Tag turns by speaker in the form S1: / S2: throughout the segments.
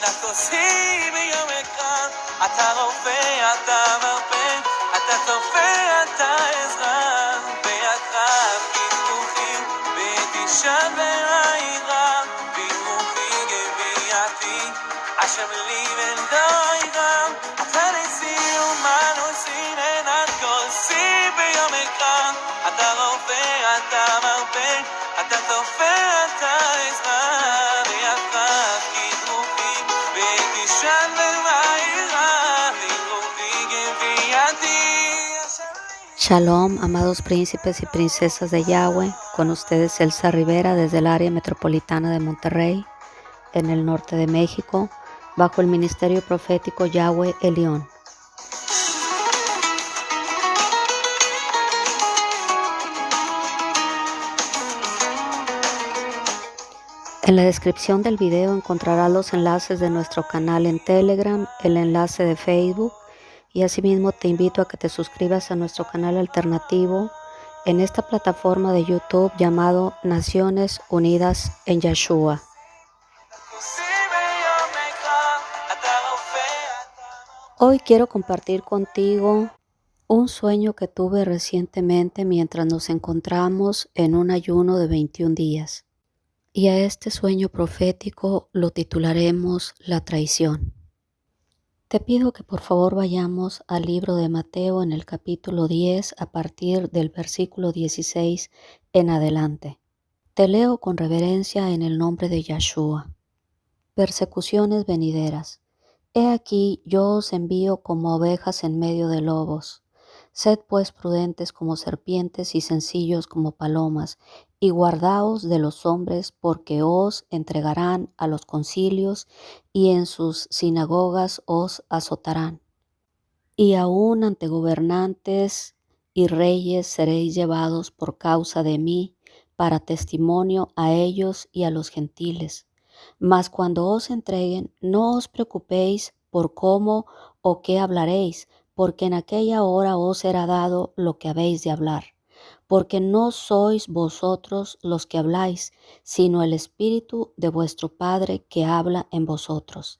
S1: נפוסי ביומך, אתה רופא, אתה מרפא, אתה צופה, אתה עזרה, בידך פיתוחים, ותשב העירה, פיתוחי גבייתי, השם לי ולא יירא, אתה נשיא ומנוסי ננת כוסי ביומך, אתה רופא, אתה מרפא, אתה צופה, אתה עזרה, בידך פיתוחים, ותשב העירה, פיתוחי גבייתי.
S2: Shalom, amados príncipes y princesas de Yahweh, con ustedes Elsa Rivera desde el área metropolitana de Monterrey, en el norte de México, bajo el ministerio profético Yahweh Elión. En la descripción del video encontrarás los enlaces de nuestro canal en Telegram, el enlace de Facebook, y asimismo te invito a que te suscribas a nuestro canal alternativo en esta plataforma de YouTube llamado Naciones Unidas en Yahshua. Hoy quiero compartir contigo un sueño que tuve recientemente mientras nos encontramos en un ayuno de 21 días. Y a este sueño profético lo titularemos La traición. Te pido que por favor vayamos al libro de Mateo en el capítulo 10 a partir del versículo 16 en adelante. Te leo con reverencia en el nombre de Yahshua. Persecuciones venideras. He aquí yo os envío como ovejas en medio de lobos. Sed pues prudentes como serpientes y sencillos como palomas, y guardaos de los hombres, porque os entregarán a los concilios, y en sus sinagogas os azotarán. Y aun ante gobernantes y reyes seréis llevados por causa de mí, para testimonio a ellos y a los gentiles. Mas cuando os entreguen, no os preocupéis por cómo o qué hablaréis, porque en aquella hora os será dado lo que habéis de hablar. Porque no sois vosotros los que habláis, sino el Espíritu de vuestro Padre que habla en vosotros.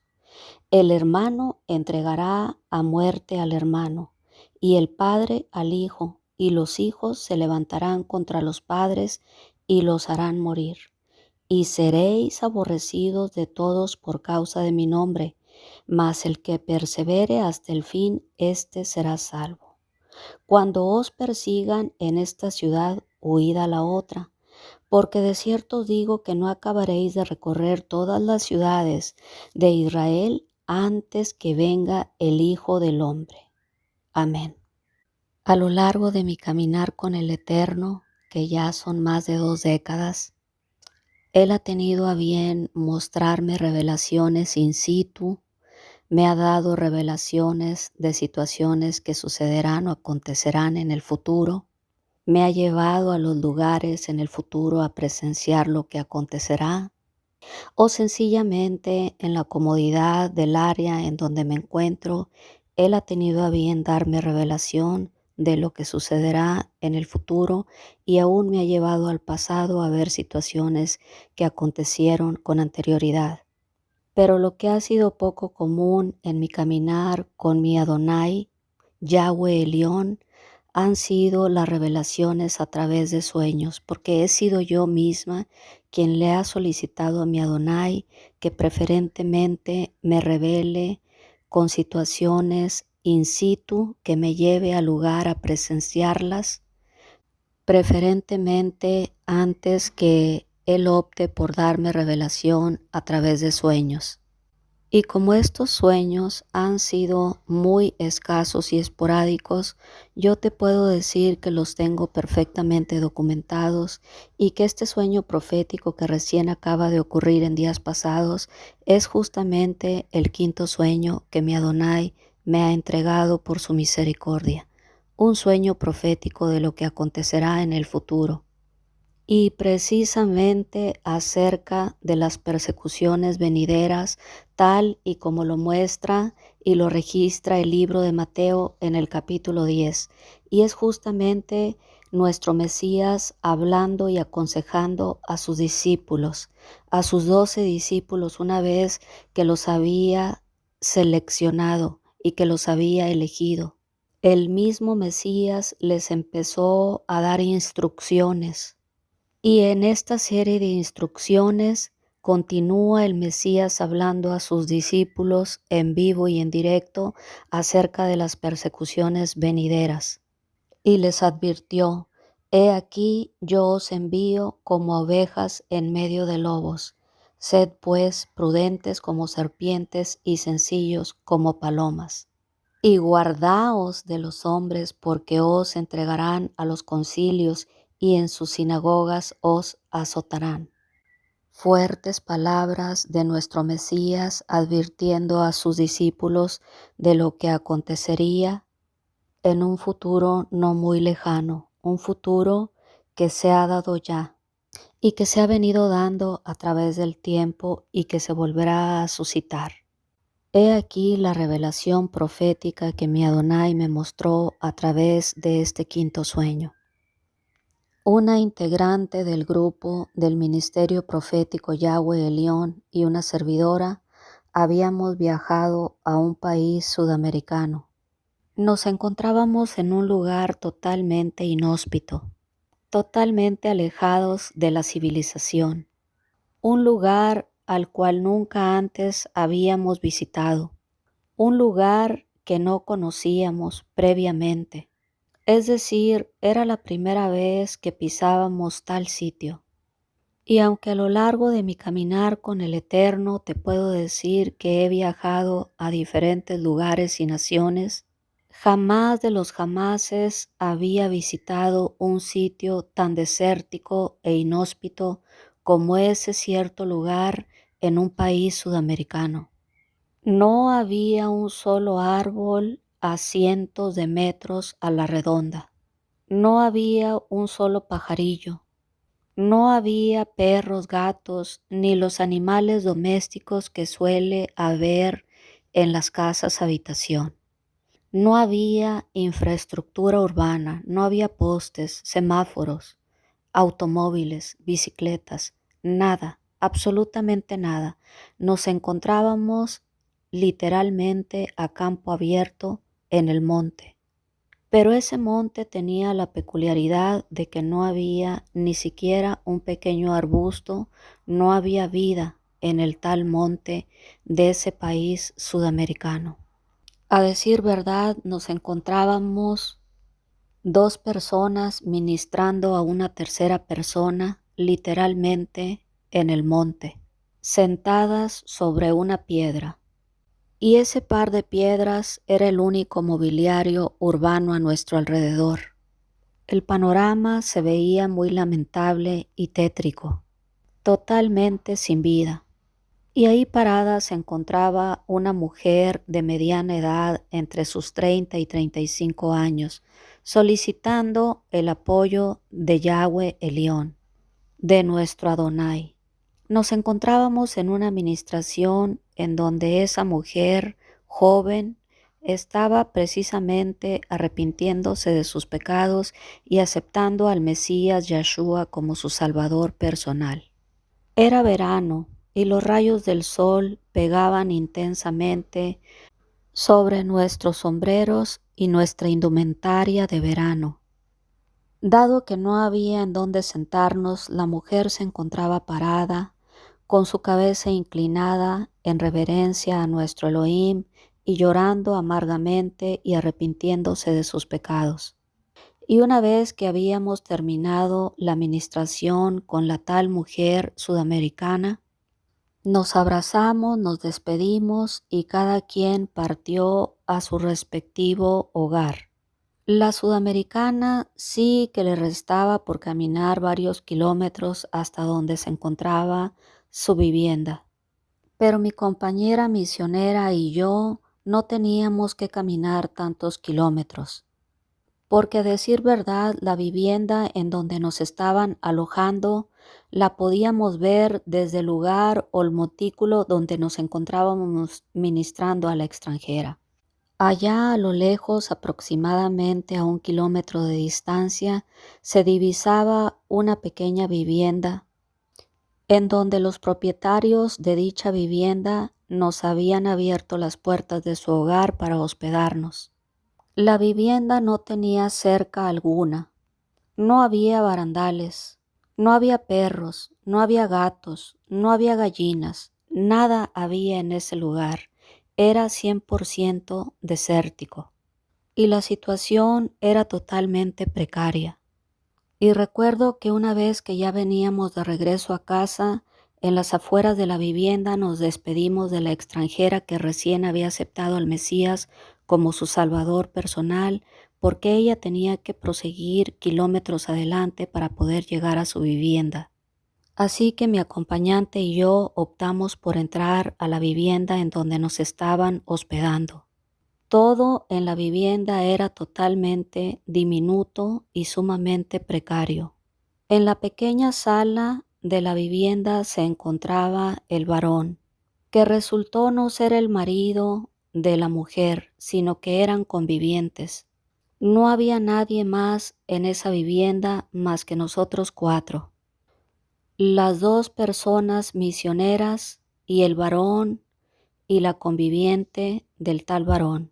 S2: El hermano entregará a muerte al hermano, y el padre al hijo, y los hijos se levantarán contra los padres y los harán morir. Y seréis aborrecidos de todos por causa de mi nombre, mas el que persevere hasta el fin, éste será salvo. Cuando os persigan en esta ciudad, huid a la otra, porque de cierto os digo que no acabaréis de recorrer todas las ciudades de Israel antes que venga el Hijo del Hombre. Amén. A lo largo de mi caminar con el Eterno, que ya son más de 2 décadas, Él ha tenido a bien mostrarme revelaciones in situ, me ha dado revelaciones de situaciones que sucederán o acontecerán en el futuro, me ha llevado a los lugares en el futuro a presenciar lo que acontecerá, o sencillamente en la comodidad del área en donde me encuentro, Él ha tenido a bien darme revelación de lo que sucederá en el futuro y aún me ha llevado al pasado a ver situaciones que acontecieron con anterioridad. Pero lo que ha sido poco común en mi caminar con mi Adonai, Yahweh Elión, han sido las revelaciones a través de sueños, porque he sido yo misma quien le ha solicitado a mi Adonai que preferentemente me revele con situaciones in situ que me lleve al lugar a presenciarlas, preferentemente antes que Él opte por darme revelación a través de sueños. Y como estos sueños han sido muy escasos y esporádicos, yo te puedo decir que los tengo perfectamente documentados y que este sueño profético que recién acaba de ocurrir en días pasados es justamente el 5º sueño que mi Adonai me ha entregado por su misericordia. Un sueño profético de lo que acontecerá en el futuro. Y precisamente acerca de las persecuciones venideras, tal y como lo muestra y lo registra el libro de Mateo en el capítulo 10. Y es justamente nuestro Mesías hablando y aconsejando a sus discípulos, a sus 12 discípulos, una vez que los había seleccionado y que los había elegido. El mismo Mesías les empezó a dar instrucciones. Y en esta serie de instrucciones continúa el Mesías hablando a sus discípulos en vivo y en directo acerca de las persecuciones venideras. Y les advirtió: He aquí yo os envío como ovejas en medio de lobos. Sed pues prudentes como serpientes y sencillos como palomas. Y guardaos de los hombres, porque os entregarán a los concilios y en sus sinagogas os azotarán. Fuertes palabras de nuestro Mesías advirtiendo a sus discípulos de lo que acontecería en un futuro no muy lejano, un futuro que se ha dado ya y que se ha venido dando a través del tiempo y que se volverá a suscitar. He aquí la revelación profética que mi Adonai me mostró a través de este quinto sueño. Una integrante del grupo del ministerio profético Yahweh Elión y una servidora habíamos viajado a un país sudamericano. Nos encontrábamos en un lugar totalmente inhóspito, totalmente alejados de la civilización, un lugar al cual nunca antes habíamos visitado, un lugar que no conocíamos previamente. Es decir, era la primera vez que pisábamos tal sitio. Y aunque a lo largo de mi caminar con el Eterno te puedo decir que he viajado a diferentes lugares y naciones, jamás de los jamases había visitado un sitio tan desértico e inhóspito como ese cierto lugar en un país sudamericano. No había un solo árbol a cientos de metros a la redonda. No había un solo pajarillo. No había perros, gatos, ni los animales domésticos que suele haber en las casas habitación. No había infraestructura urbana, no había postes, semáforos, automóviles, bicicletas, nada, absolutamente nada. Nos encontrábamos literalmente a campo abierto en el monte. Pero ese monte tenía la peculiaridad de que no había ni siquiera un pequeño arbusto, no había vida en el tal monte de ese país sudamericano. A decir verdad, nos encontrábamos 2 personas ministrando a una tercera persona, literalmente en el monte, sentadas sobre una piedra. Y ese par de piedras era el único mobiliario urbano a nuestro alrededor. El panorama se veía muy lamentable y tétrico, totalmente sin vida. Y ahí parada se encontraba una mujer de mediana edad, entre sus 30 y 35 años, solicitando el apoyo de Yahweh Elión, de nuestro Adonai. Nos encontrábamos en una administración en donde esa mujer joven estaba precisamente arrepintiéndose de sus pecados y aceptando al Mesías Yahshua como su Salvador personal. Era verano y los rayos del sol pegaban intensamente sobre nuestros sombreros y nuestra indumentaria de verano. Dado que no había en dónde sentarnos, la mujer se encontraba parada, con su cabeza inclinada en reverencia a nuestro Elohim y llorando amargamente y arrepintiéndose de sus pecados. Y una vez que habíamos terminado la ministración con la tal mujer sudamericana, nos abrazamos, nos despedimos y cada quien partió a su respectivo hogar. La sudamericana sí que le restaba por caminar varios kilómetros hasta donde se encontraba su vivienda. Pero mi compañera misionera y yo no teníamos que caminar tantos kilómetros, porque a decir verdad, la vivienda en donde nos estaban alojando la podíamos ver desde el lugar o el montículo donde nos encontrábamos ministrando a la extranjera. Allá a lo lejos, aproximadamente a 1 kilómetro de distancia, se divisaba una pequeña vivienda en donde los propietarios de dicha vivienda nos habían abierto las puertas de su hogar para hospedarnos. La vivienda no tenía cerca alguna, no había barandales, no había perros, no había gatos, no había gallinas, nada había en ese lugar. Era 100% desértico y la situación era totalmente precaria. Y recuerdo que una vez que ya veníamos de regreso a casa, en las afueras de la vivienda nos despedimos de la extranjera que recién había aceptado al Mesías como su salvador personal, porque ella tenía que proseguir kilómetros adelante para poder llegar a su vivienda. Así que mi acompañante y yo optamos por entrar a la vivienda en donde nos estaban hospedando. Todo en la vivienda era totalmente diminuto y sumamente precario. En la pequeña sala de la vivienda se encontraba el varón, que resultó no ser el marido de la mujer, sino que eran convivientes. No había nadie más en esa vivienda más que nosotros 4. Las 2 personas misioneras y el varón y la conviviente del tal varón.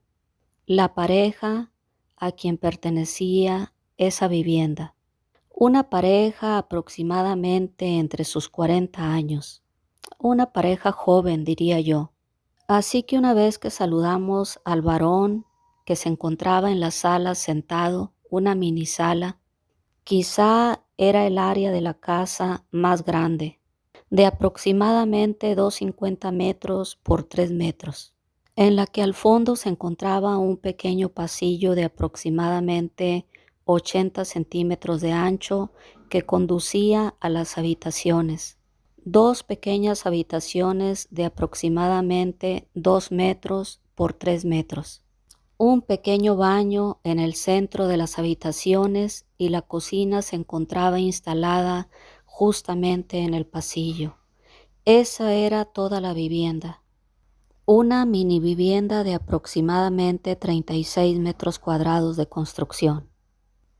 S2: La pareja a quien pertenecía esa vivienda. Una pareja aproximadamente entre sus 40 años. Una pareja joven, diría yo. Así que una vez que saludamos al varón que se encontraba en la sala sentado, una mini sala, quizá era el área de la casa más grande, de aproximadamente 250 metros por 3 metros. En la que al fondo se encontraba un pequeño pasillo de aproximadamente 80 centímetros de ancho que conducía a las habitaciones. 2 pequeñas habitaciones de aproximadamente 2 metros por 3 metros. Un pequeño baño en el centro de las habitaciones y la cocina se encontraba instalada justamente en el pasillo. Esa era toda la vivienda. Una mini vivienda de aproximadamente 36 metros cuadrados de construcción,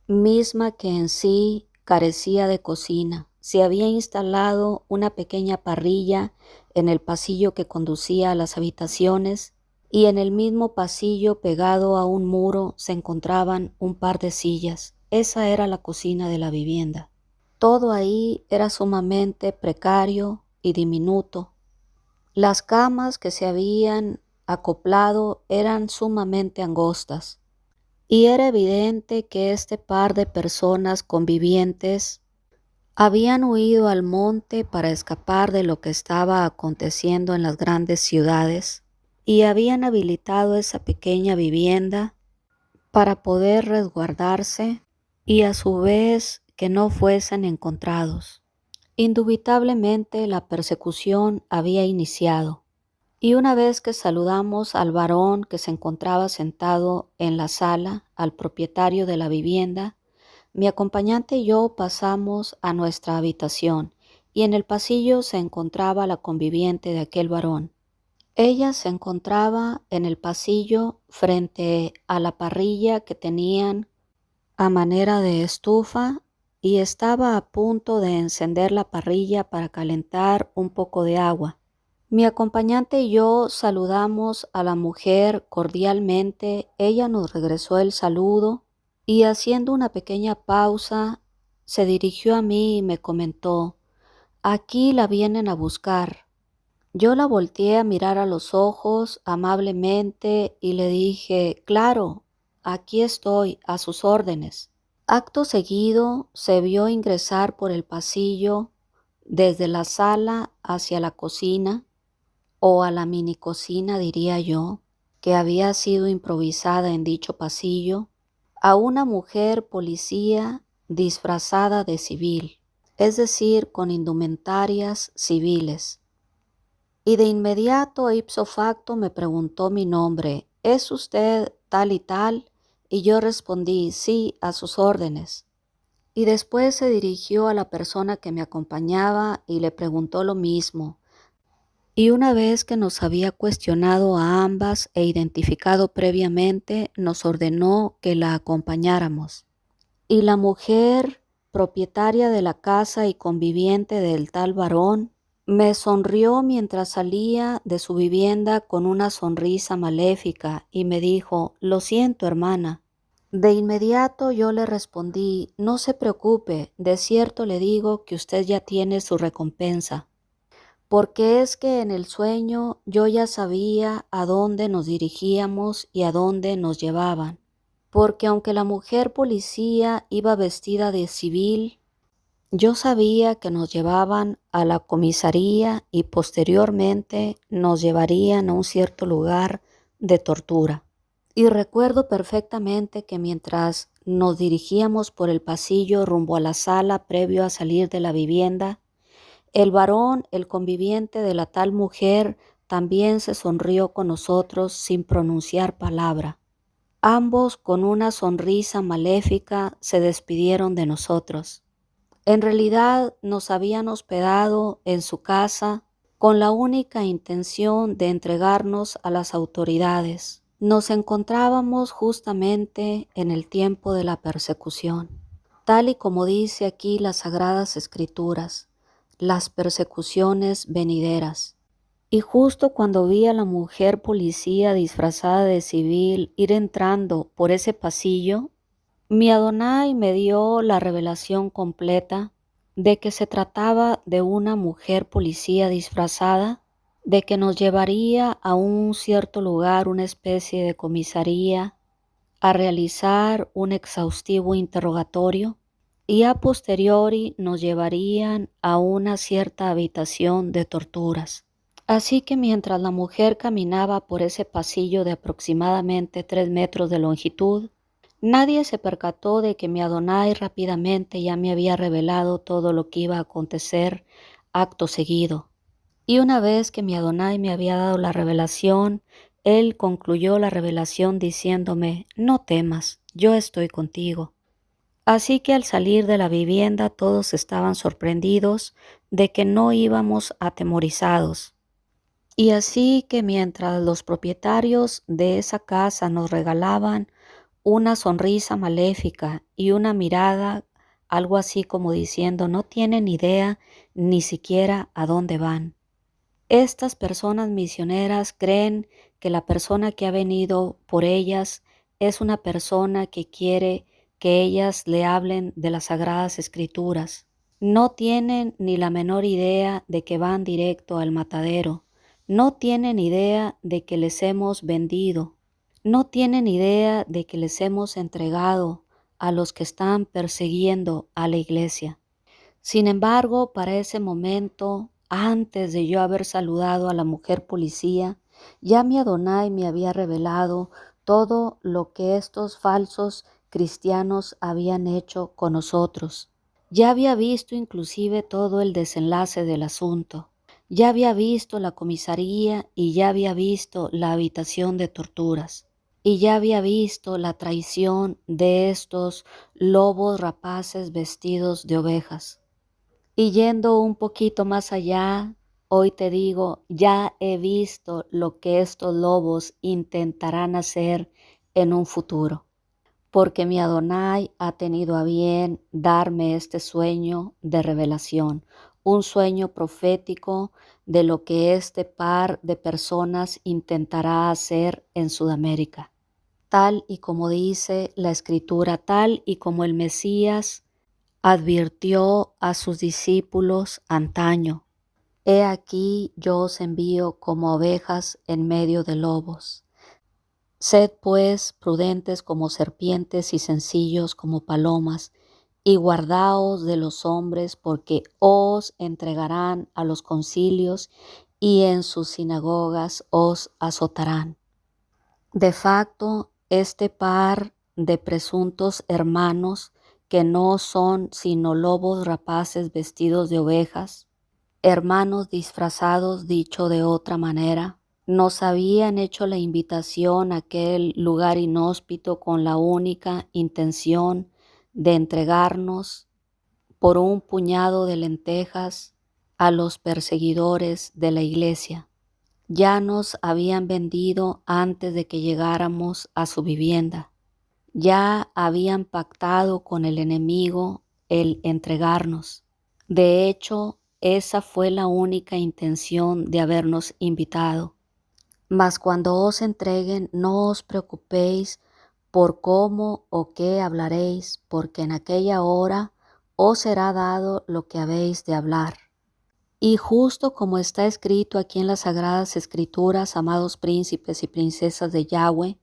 S2: misma que en sí carecía de cocina. Se había instalado una pequeña parrilla en el pasillo que conducía a las habitaciones y en el mismo pasillo pegado a un muro se encontraban un par de sillas. Esa era la cocina de la vivienda. Todo ahí era sumamente precario y diminuto. Las camas que se habían acoplado eran sumamente angostas y era evidente que este par de personas convivientes habían huido al monte para escapar de lo que estaba aconteciendo en las grandes ciudades y habían habilitado esa pequeña vivienda para poder resguardarse y a su vez que no fuesen encontrados. Indubitablemente la persecución había iniciado, y una vez que saludamos al varón que se encontraba sentado en la sala, al propietario de la vivienda, mi acompañante y yo pasamos a nuestra habitación, y en el pasillo se encontraba la conviviente de aquel varón. Ella se encontraba en el pasillo frente a la parrilla que tenían a manera de estufa y estaba a punto de encender la parrilla para calentar un poco de agua. Mi acompañante y yo saludamos a la mujer cordialmente, ella nos regresó el saludo y haciendo una pequeña pausa se dirigió a mí y me comentó: «Aquí la vienen a buscar». Yo la volteé a mirar a los ojos amablemente y le dije: «Claro, aquí estoy, a sus órdenes». Acto seguido se vio ingresar por el pasillo desde la sala hacia la cocina, o a la mini cocina diría yo, que había sido improvisada en dicho pasillo, a una mujer policía disfrazada de civil, es decir, con indumentarias civiles. Y de inmediato, ipso facto, me preguntó mi nombre: «¿Es usted tal y tal?». Y yo respondí: «Sí, a sus órdenes». Y después se dirigió a la persona que me acompañaba y le preguntó lo mismo. Y una vez que nos había cuestionado a ambas e identificado previamente, nos ordenó que la acompañáramos. Y la mujer, propietaria de la casa y conviviente del tal varón, me sonrió mientras salía de su vivienda con una sonrisa maléfica y me dijo: «Lo siento, hermana». De inmediato yo le respondí: «No se preocupe, de cierto le digo que usted ya tiene su recompensa, porque es que en el sueño yo ya sabía a dónde nos dirigíamos y a dónde nos llevaban, porque aunque la mujer policía iba vestida de civil, yo sabía que nos llevaban a la comisaría y posteriormente nos llevarían a un cierto lugar de tortura». Y recuerdo perfectamente que mientras nos dirigíamos por el pasillo rumbo a la sala previo a salir de la vivienda, el varón, el conviviente de la tal mujer, también se sonrió con nosotros sin pronunciar palabra. Ambos, con una sonrisa maléfica, se despidieron de nosotros. En realidad nos habían hospedado en su casa con la única intención de entregarnos a las autoridades. Nos encontrábamos justamente en el tiempo de la persecución, tal y como dice aquí las Sagradas Escrituras, las persecuciones venideras. Y justo cuando vi a la mujer policía disfrazada de civil ir entrando por ese pasillo, mi Adonai me dio la revelación completa de que se trataba de una mujer policía disfrazada, de que nos llevaría a un cierto lugar, una especie de comisaría, a realizar un exhaustivo interrogatorio y a posteriori nos llevarían a una cierta habitación de torturas. Así que mientras la mujer caminaba por ese pasillo de aproximadamente 3 metros de longitud, nadie se percató de que mi Adonai rápidamente ya me había revelado todo lo que iba a acontecer acto seguido. Y una vez que mi Adonai me había dado la revelación, él concluyó la revelación diciéndome: «No temas, yo estoy contigo». Así que al salir de la vivienda todos estaban sorprendidos de que no íbamos atemorizados. Y así que mientras los propietarios de esa casa nos regalaban una sonrisa maléfica y una mirada, algo así como diciendo: «No tienen idea ni siquiera a dónde van». Estas personas misioneras creen que la persona que ha venido por ellas es una persona que quiere que ellas le hablen de las Sagradas Escrituras. No tienen ni la menor idea de que van directo al matadero. No tienen idea de que les hemos vendido. No tienen idea de que les hemos entregado a los que están persiguiendo a la iglesia. Sin embargo, para ese momento, antes de yo haber saludado a la mujer policía, ya mi Adonai me había revelado todo lo que estos falsos cristianos habían hecho con nosotros. Ya había visto inclusive todo el desenlace del asunto. Ya había visto la comisaría y ya había visto la habitación de torturas. Y ya había visto la traición de estos lobos rapaces vestidos de ovejas. Y yendo un poquito más allá, hoy te digo, ya he visto lo que estos lobos intentarán hacer en un futuro, porque mi Adonai ha tenido a bien darme este sueño de revelación, un sueño profético de lo que este par de personas intentará hacer en Sudamérica. Tal y como dice la Escritura, tal y como el Mesías advirtió a sus discípulos antaño: «He aquí yo os envío como ovejas en medio de lobos. Sed pues prudentes como serpientes y sencillos como palomas, y guardaos de los hombres, porque os entregarán a los concilios y en sus sinagogas os azotarán». De facto, este par de presuntos hermanos, que no son sino lobos rapaces vestidos de ovejas, hermanos disfrazados, dicho de otra manera, nos habían hecho la invitación a aquel lugar inhóspito con la única intención de entregarnos por un puñado de lentejas a los perseguidores de la iglesia. Ya nos habían vendido antes de que llegáramos a su vivienda. Ya habían pactado con el enemigo el entregarnos. De hecho, esa fue la única intención de habernos invitado. Mas cuando os entreguen, no os preocupéis por cómo o qué hablaréis, porque en aquella hora os será dado lo que habéis de hablar. Y justo como está escrito aquí en las Sagradas Escrituras, amados príncipes y princesas de Yahweh,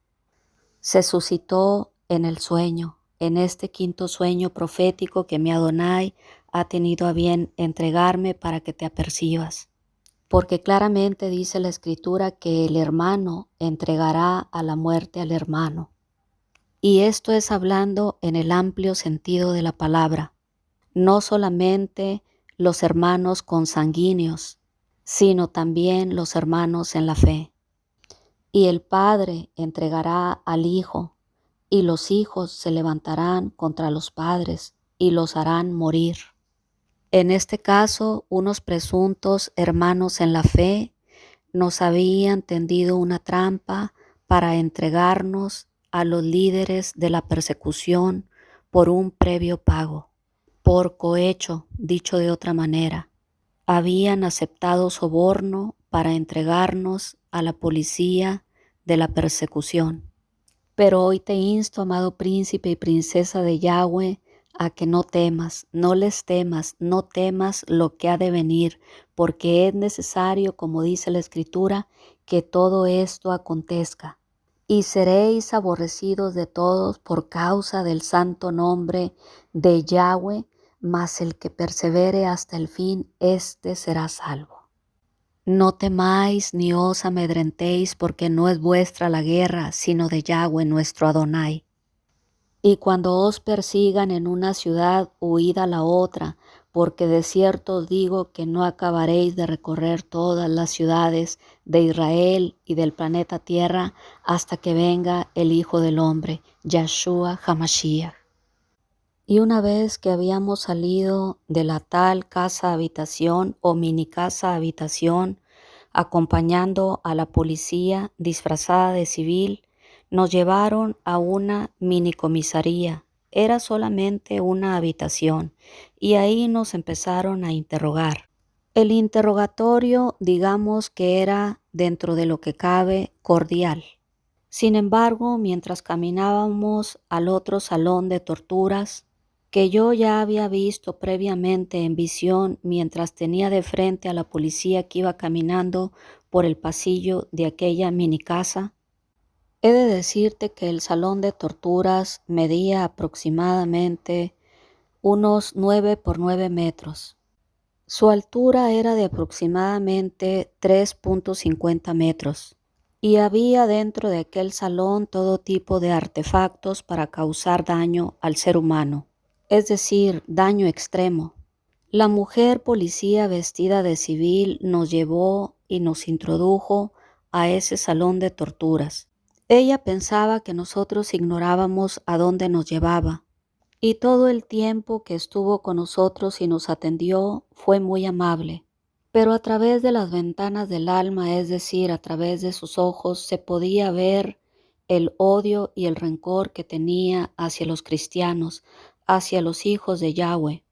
S2: se suscitó en el sueño, en este quinto sueño profético que mi Adonai ha tenido a bien entregarme para que te apercibas. Porque claramente dice la Escritura que el hermano entregará a la muerte al hermano. Y esto es hablando en el amplio sentido de la palabra, no solamente los hermanos consanguíneos, sino también los hermanos en la fe. Y el Padre entregará al Hijo, y los hijos se levantarán contra los padres y los harán morir. En este caso, unos presuntos hermanos en la fe nos habían tendido una trampa para entregarnos a los líderes de la persecución por un previo pago, por cohecho, dicho de otra manera. Habían aceptado soborno para entregarnos a la policía de la persecución. Pero hoy te insto, amado príncipe y princesa de Yahweh, a que no temas, no les temas, no temas lo que ha de venir, porque es necesario, como dice la Escritura, que todo esto acontezca. Y seréis aborrecidos de todos por causa del santo nombre de Yahweh, mas el que persevere hasta el fin, éste será salvo. No temáis ni os amedrentéis, porque no es vuestra la guerra, sino de Yahweh nuestro Adonai. Y cuando os persigan en una ciudad, huid a la otra, porque de cierto os digo que no acabaréis de recorrer todas las ciudades de Israel y del planeta Tierra hasta que venga el Hijo del Hombre, Yahshua HaMashiach. Y una vez que habíamos salido de la tal casa habitación o mini casa habitación, acompañando a la policía disfrazada de civil, nos llevaron a una mini comisaría. Era solamente una habitación y ahí nos empezaron a interrogar. El interrogatorio, digamos que era, dentro de lo que cabe, cordial. Sin embargo, mientras caminábamos al otro salón de torturas, que yo ya había visto previamente en visión mientras tenía de frente a la policía que iba caminando por el pasillo de aquella mini casa, he de decirte que el salón de torturas medía aproximadamente unos 9 por 9 metros. Su altura era de aproximadamente 3.50 metros. Y había dentro de aquel salón todo tipo de artefactos para causar daño al ser humano, es decir, daño extremo. La mujer policía vestida de civil nos llevó y nos introdujo a ese salón de torturas. Ella pensaba que nosotros ignorábamos a dónde nos llevaba, y todo el tiempo que estuvo con nosotros y nos atendió fue muy amable. Pero a través de las ventanas del alma, es decir, a través de sus ojos, se podía ver el odio y el rencor que tenía hacia los cristianos, hacia los hijos de Yahweh.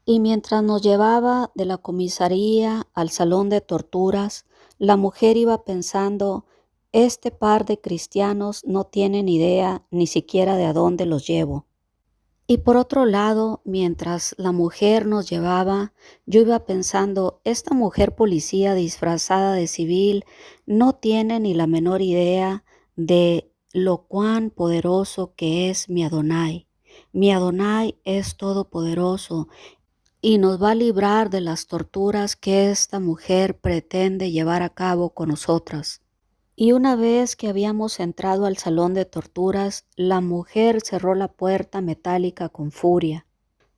S2: Y mientras nos llevaba de la comisaría al salón de torturas, la mujer iba pensando, este par de cristianos no tienen idea ni siquiera de a dónde los llevo. Y por otro lado, mientras la mujer nos llevaba, yo iba pensando, esta mujer policía disfrazada de civil no tiene ni la menor idea de lo cuán poderoso que es mi Adonai. Mi Adonai es todopoderoso y nos va a librar de las torturas que esta mujer pretende llevar a cabo con nosotras. Y una vez que habíamos entrado al salón de torturas, la mujer cerró la puerta metálica con furia.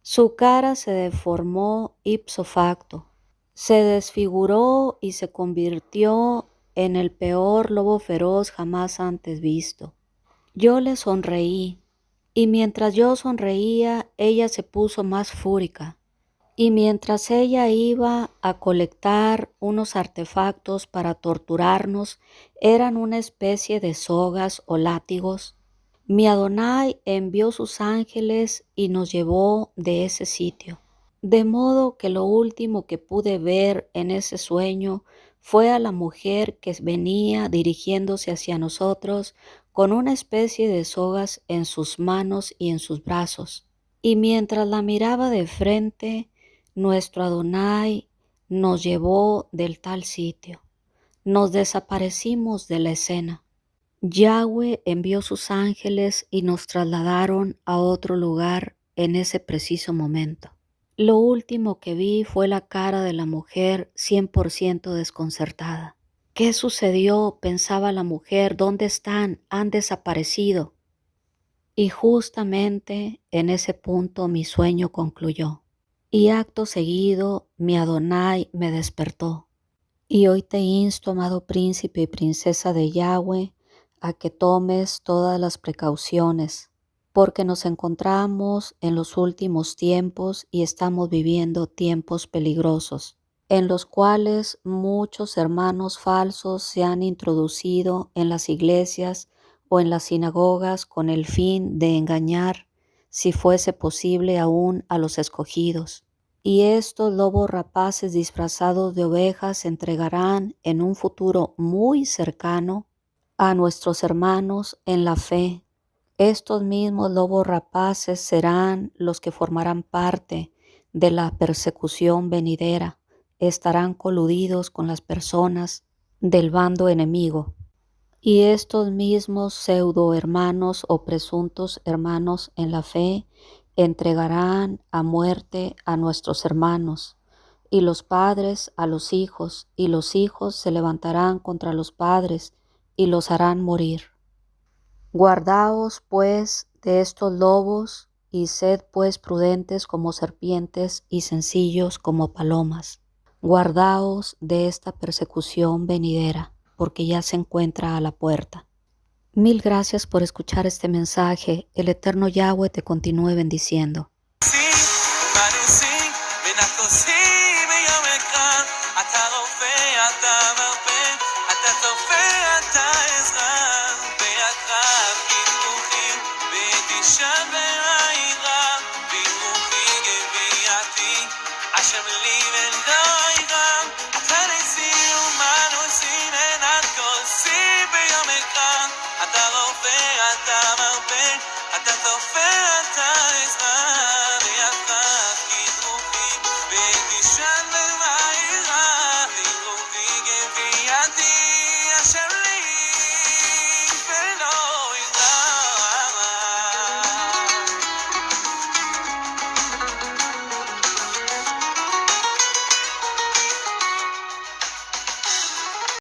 S2: Su cara se deformó ipso facto, se desfiguró y se convirtió en el peor lobo feroz jamás antes visto. Yo le sonreí, y mientras yo sonreía, ella se puso más fúrica. Y mientras ella iba a colectar unos artefactos para torturarnos, eran una especie de sogas o látigos, mi Adonai envió sus ángeles y nos llevó de ese sitio. De modo que lo último que pude ver en ese sueño fue a la mujer que venía dirigiéndose hacia nosotros con una especie de sogas en sus manos y en sus brazos. Y mientras la miraba de frente, nuestro Adonai nos llevó del tal sitio. Nos desaparecimos de la escena. Yahweh envió sus ángeles y nos trasladaron a otro lugar en ese preciso momento. Lo último que vi fue la cara de la mujer 100% desconcertada. ¿Qué sucedió?, pensaba la mujer. ¿Dónde están? Han desaparecido. Y justamente en ese punto mi sueño concluyó. Y acto seguido mi Adonai me despertó. Y hoy te insto, amado príncipe y princesa de Yahweh, a que tomes todas las precauciones, porque nos encontramos en los últimos tiempos y estamos viviendo tiempos peligrosos, en los cuales muchos hermanos falsos se han introducido en las iglesias o en las sinagogas con el fin de engañar, si fuese posible aún, a los escogidos. Y estos lobos rapaces disfrazados de ovejas se entregarán en un futuro muy cercano a nuestros hermanos en la fe. Estos mismos lobos rapaces serán los que formarán parte de la persecución venidera. Estarán coludidos con las personas del bando enemigo. Y estos mismos pseudo hermanos o presuntos hermanos en la fe entregarán a muerte a nuestros hermanos, y los padres a los hijos, y los hijos se levantarán contra los padres y los harán morir. Guardaos pues de estos lobos, y sed pues prudentes como serpientes y sencillos como palomas. Guardaos de esta persecución venidera, porque ya se encuentra a la puerta. Mil gracias por escuchar este mensaje. El eterno Yahweh te continúe bendiciendo.
S1: אתה צופה, אתה עזרא, ביחד כדרוכים, ותשען במהרה, לדרוכי גביעתי.